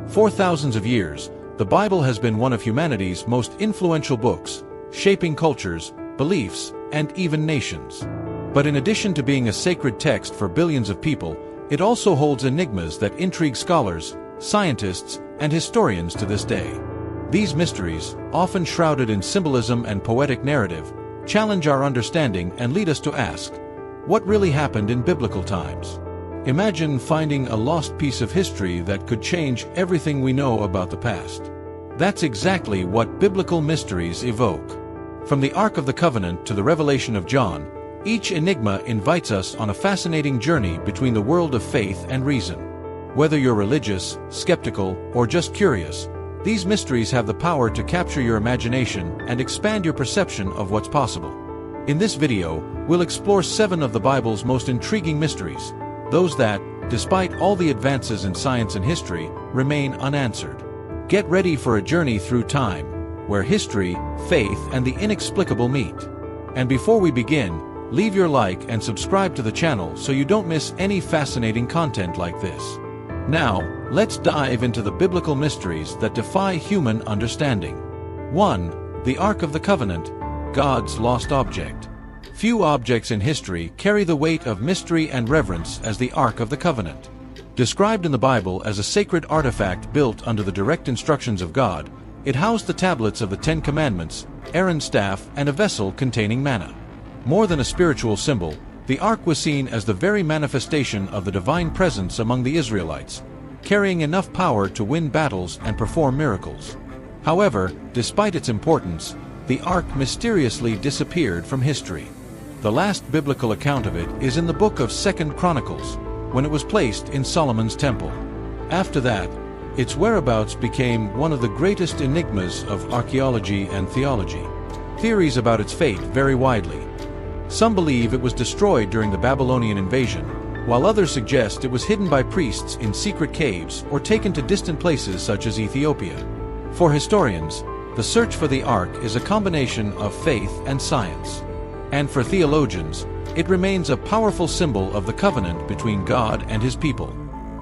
For thousands of years, the Bible has been one of humanity's most influential books, shaping cultures, beliefs, and even nations. But in addition to being a sacred text for billions of people, it also holds enigmas that intrigue scholars, scientists, and historians to this day. These mysteries, often shrouded in symbolism and poetic narrative, challenge our understanding and lead us to ask, what really happened in biblical times? Imagine finding a lost piece of history that could change everything we know about the past. That's exactly what biblical mysteries evoke. From the Ark of the Covenant to the Revelation of John, each enigma invites us on a fascinating journey between the world of faith and reason. Whether you're religious, skeptical, or just curious, these mysteries have the power to capture your imagination and expand your perception of what's possible. In this video, we'll explore 7 of the Bible's most intriguing mysteries, those that, despite all the advances in science and history, remain unanswered. Get ready for a journey through time, where history, faith, and the inexplicable meet. And before we begin, leave your like and subscribe to the channel so you don't miss any fascinating content like this. Now, let's dive into the biblical mysteries that defy human understanding. 1. The Ark of the Covenant, God's lost object. Few objects in history carry the weight of mystery and reverence as the Ark of the Covenant. Described in the Bible as a sacred artifact built under the direct instructions of God, it housed the tablets of the 10 Commandments, Aaron's staff, and a vessel containing manna. More than a spiritual symbol, the Ark was seen as the very manifestation of the divine presence among the Israelites, carrying enough power to win battles and perform miracles. However, despite its importance, the Ark mysteriously disappeared from history. The last biblical account of it is in the book of 2 Chronicles, when it was placed in Solomon's temple. After that, its whereabouts became one of the greatest enigmas of archaeology and theology. Theories about its fate vary widely. Some believe it was destroyed during the Babylonian invasion, while others suggest it was hidden by priests in secret caves or taken to distant places such as Ethiopia. For historians, the search for the Ark is a combination of faith and science. And for theologians, it remains a powerful symbol of the covenant between God and His people.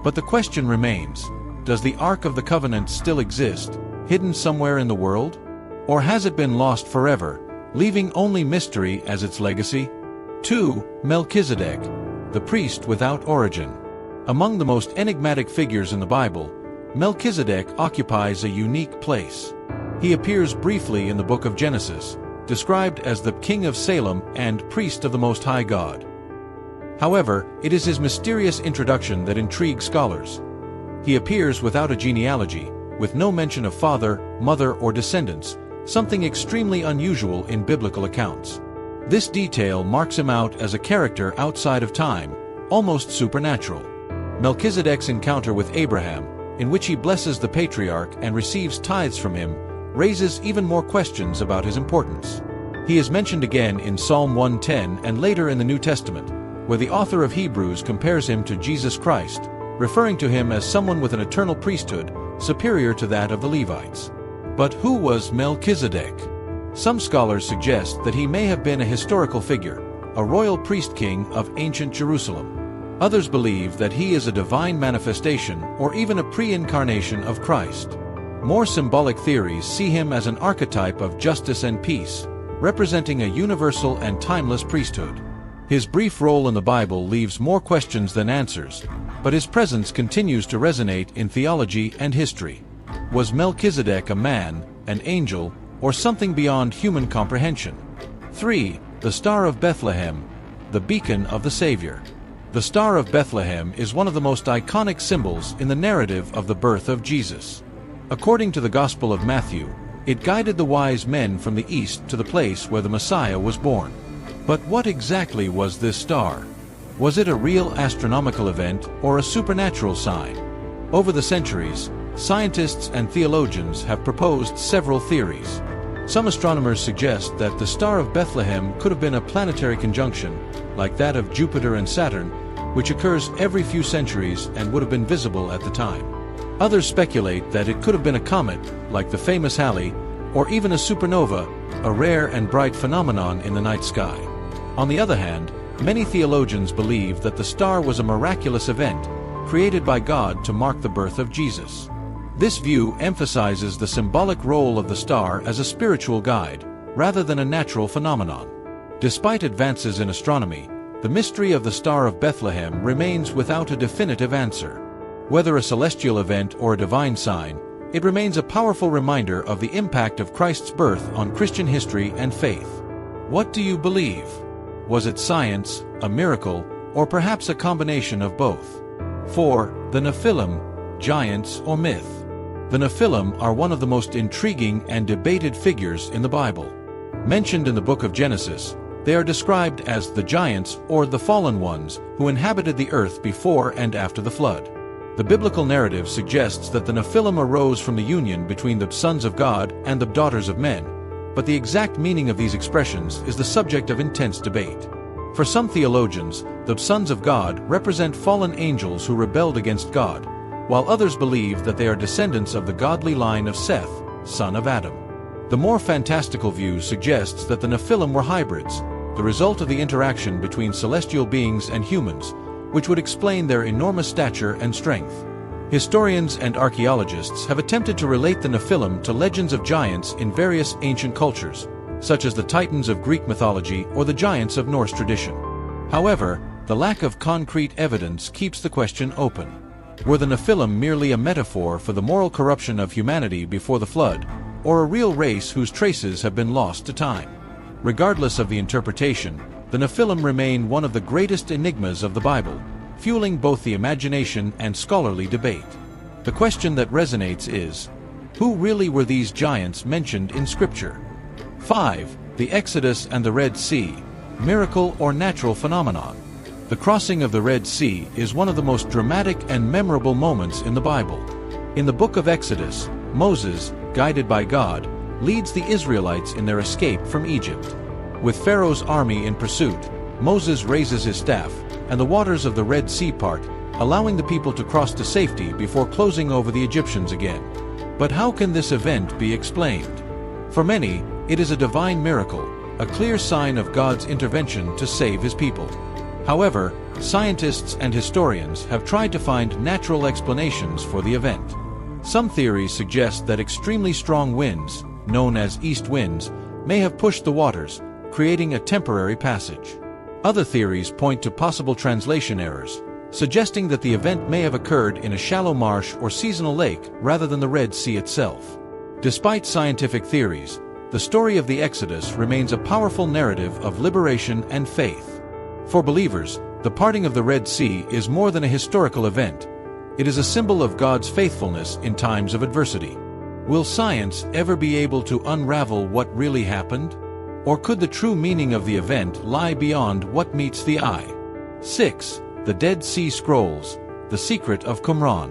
But the question remains, does the Ark of the Covenant still exist, hidden somewhere in the world? Or has it been lost forever, leaving only mystery as its legacy? 2. Melchizedek, the priest without origin. Among the most enigmatic figures in the Bible, Melchizedek occupies a unique place. He appears briefly in the book of Genesis, described as the king of Salem and priest of the Most High God. However, it is his mysterious introduction that intrigues scholars. He appears without a genealogy, with no mention of father, mother, or descendants, something extremely unusual in biblical accounts. This detail marks him out as a character outside of time, almost supernatural. Melchizedek's encounter with Abraham, in which he blesses the patriarch and receives tithes from him, raises even more questions about his importance. He is mentioned again in Psalm 110 and later in the New Testament, where the author of Hebrews compares him to Jesus Christ, referring to him as someone with an eternal priesthood superior to that of the Levites. But who was Melchizedek? Some scholars suggest that he may have been a historical figure, a royal priest-king of ancient Jerusalem. Others believe that he is a divine manifestation or even a pre-incarnation of Christ. More symbolic theories see him as an archetype of justice and peace, representing a universal and timeless priesthood. His brief role in the Bible leaves more questions than answers, but his presence continues to resonate in theology and history. Was Melchizedek a man, an angel, or something beyond human comprehension? 3. The Star of Bethlehem, the beacon of the Savior. The Star of Bethlehem is one of the most iconic symbols in the narrative of the birth of Jesus. According to the Gospel of Matthew, it guided the wise men from the east to the place where the Messiah was born. But what exactly was this star? Was it a real astronomical event or a supernatural sign? Over the centuries, scientists and theologians have proposed several theories. Some astronomers suggest that the Star of Bethlehem could have been a planetary conjunction, like that of Jupiter and Saturn, which occurs every few centuries and would have been visible at the time. Others speculate that it could have been a comet, like the famous Halley, or even a supernova, a rare and bright phenomenon in the night sky. On the other hand, many theologians believe that the star was a miraculous event, created by God to mark the birth of Jesus. This view emphasizes the symbolic role of the star as a spiritual guide, rather than a natural phenomenon. Despite advances in astronomy, the mystery of the Star of Bethlehem remains without a definitive answer. Whether a celestial event or a divine sign, it remains a powerful reminder of the impact of Christ's birth on Christian history and faith. What do you believe? Was it science, a miracle, or perhaps a combination of both? 4. The Nephilim, giants or myth. The Nephilim are one of the most intriguing and debated figures in the Bible. Mentioned in the book of Genesis, they are described as the giants or the fallen ones who inhabited the earth before and after the flood. The biblical narrative suggests that the Nephilim arose from the union between the sons of God and the daughters of men, but the exact meaning of these expressions is the subject of intense debate. For some theologians, the sons of God represent fallen angels who rebelled against God, while others believe that they are descendants of the godly line of Seth, son of Adam. The more fantastical view suggests that the Nephilim were hybrids, the result of the interaction between celestial beings and humans, which would explain their enormous stature and strength. Historians and archaeologists have attempted to relate the Nephilim to legends of giants in various ancient cultures, such as the Titans of Greek mythology or the giants of Norse tradition. However, the lack of concrete evidence keeps the question open. Were the Nephilim merely a metaphor for the moral corruption of humanity before the flood, or a real race whose traces have been lost to time? Regardless of the interpretation, the Nephilim remain one of the greatest enigmas of the Bible, fueling both the imagination and scholarly debate. The question that resonates is, who really were these giants mentioned in Scripture? 5. The Exodus and the Red Sea, miracle or natural phenomenon. The crossing of the Red Sea is one of the most dramatic and memorable moments in the Bible. In the book of Exodus, Moses, guided by God, leads the Israelites in their escape from Egypt. With Pharaoh's army in pursuit, Moses raises his staff, and the waters of the Red Sea part, allowing the people to cross to safety before closing over the Egyptians again. But how can this event be explained? For many, it is a divine miracle, a clear sign of God's intervention to save his people. However, scientists and historians have tried to find natural explanations for the event. Some theories suggest that extremely strong winds, known as east winds, may have pushed the waters, creating a temporary passage. Other theories point to possible translation errors, suggesting that the event may have occurred in a shallow marsh or seasonal lake rather than the Red Sea itself. Despite scientific theories, the story of the Exodus remains a powerful narrative of liberation and faith. For believers, the parting of the Red Sea is more than a historical event. It is a symbol of God's faithfulness in times of adversity. Will science ever be able to unravel what really happened? Or could the true meaning of the event lie beyond what meets the eye? 6. The Dead Sea Scrolls, the secret of Qumran.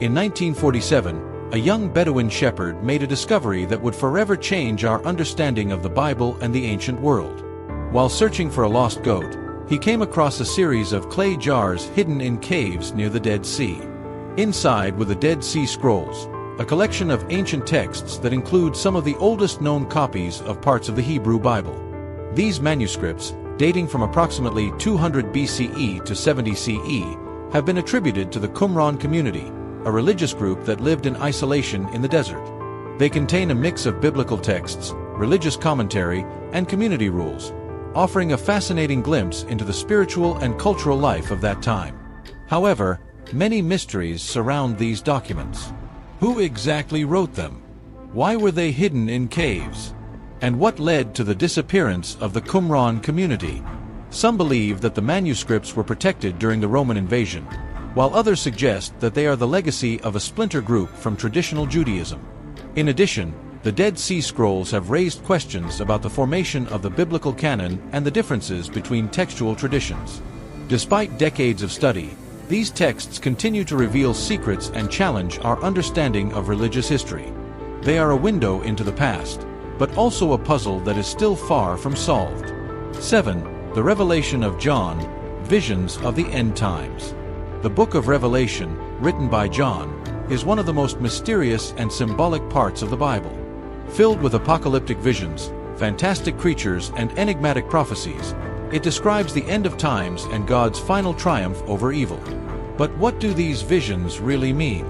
In 1947, a young Bedouin shepherd made a discovery that would forever change our understanding of the Bible and the ancient world. While searching for a lost goat, he came across a series of clay jars hidden in caves near the Dead Sea. Inside were the Dead Sea Scrolls, a collection of ancient texts that include some of the oldest known copies of parts of the Hebrew Bible. These manuscripts, dating from approximately 200 BCE to 70 CE, have been attributed to the Qumran community, a religious group that lived in isolation in the desert. They contain a mix of biblical texts, religious commentary, and community rules, offering a fascinating glimpse into the spiritual and cultural life of that time. However, many mysteries surround these documents. Who exactly wrote them? Why were they hidden in caves? And what led to the disappearance of the Qumran community? Some believe that the manuscripts were protected during the Roman invasion, while others suggest that they are the legacy of a splinter group from traditional Judaism. In addition, the Dead Sea Scrolls have raised questions about the formation of the biblical canon and the differences between textual traditions. Despite decades of study, these texts continue to reveal secrets and challenge our understanding of religious history. They are a window into the past, but also a puzzle that is still far from solved. 7. The Revelation of John, Visions of the End Times. The Book of Revelation, written by John, is one of the most mysterious and symbolic parts of the Bible. Filled with apocalyptic visions, fantastic creatures, and enigmatic prophecies, it describes the end of times and God's final triumph over evil. But what do these visions really mean?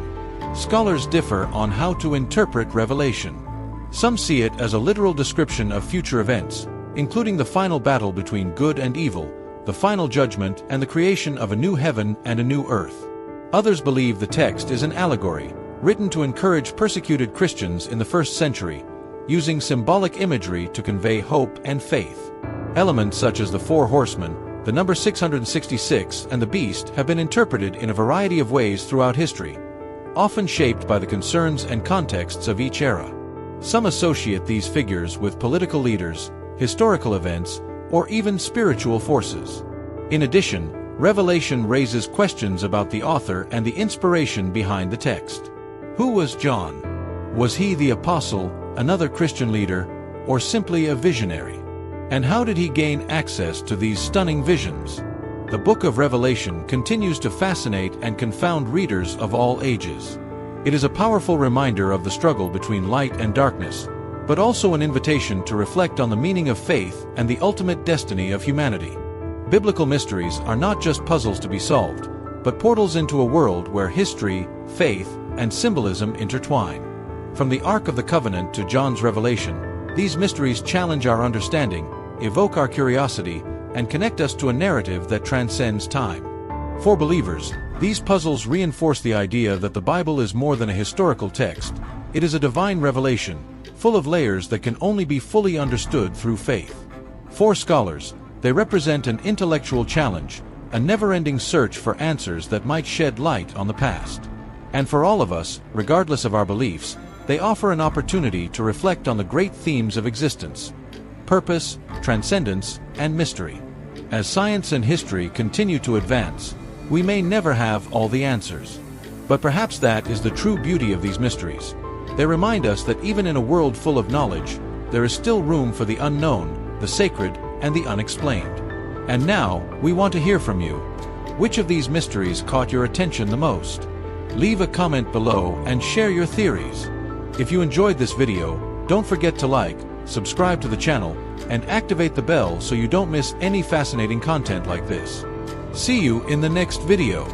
Scholars differ on how to interpret Revelation. Some see it as a literal description of future events, including the final battle between good and evil, the final judgment, and the creation of a new heaven and a new earth. Others believe the text is an allegory, written to encourage persecuted Christians in the first century, using symbolic imagery to convey hope and faith. Elements such as the four horsemen, the number 666, and the beast have been interpreted in a variety of ways throughout history, often shaped by the concerns and contexts of each era. Some associate these figures with political leaders, historical events, or even spiritual forces. In addition, Revelation raises questions about the author and the inspiration behind the text. Who was John? Was he the apostle, another Christian leader, or simply a visionary? And how did he gain access to these stunning visions? The book of Revelation continues to fascinate and confound readers of all ages. It is a powerful reminder of the struggle between light and darkness, but also an invitation to reflect on the meaning of faith and the ultimate destiny of humanity. Biblical mysteries are not just puzzles to be solved, but portals into a world where history, faith, and symbolism intertwine. From the Ark of the Covenant to John's Revelation, these mysteries challenge our understanding, evoke our curiosity, and connect us to a narrative that transcends time. For believers, these puzzles reinforce the idea that the Bible is more than a historical text. It is a divine revelation, full of layers that can only be fully understood through faith. For scholars, they represent an intellectual challenge, a never-ending search for answers that might shed light on the past. And for all of us, regardless of our beliefs, they offer an opportunity to reflect on the great themes of existence: purpose, transcendence, and mystery. As science and history continue to advance, we may never have all the answers. But perhaps that is the true beauty of these mysteries. They remind us that even in a world full of knowledge, there is still room for the unknown, the sacred, and the unexplained. And now, we want to hear from you. Which of these mysteries caught your attention the most? Leave a comment below and share your theories. If you enjoyed this video, don't forget to like, subscribe to the channel, and activate the bell so you don't miss any fascinating content like this. See you in the next video.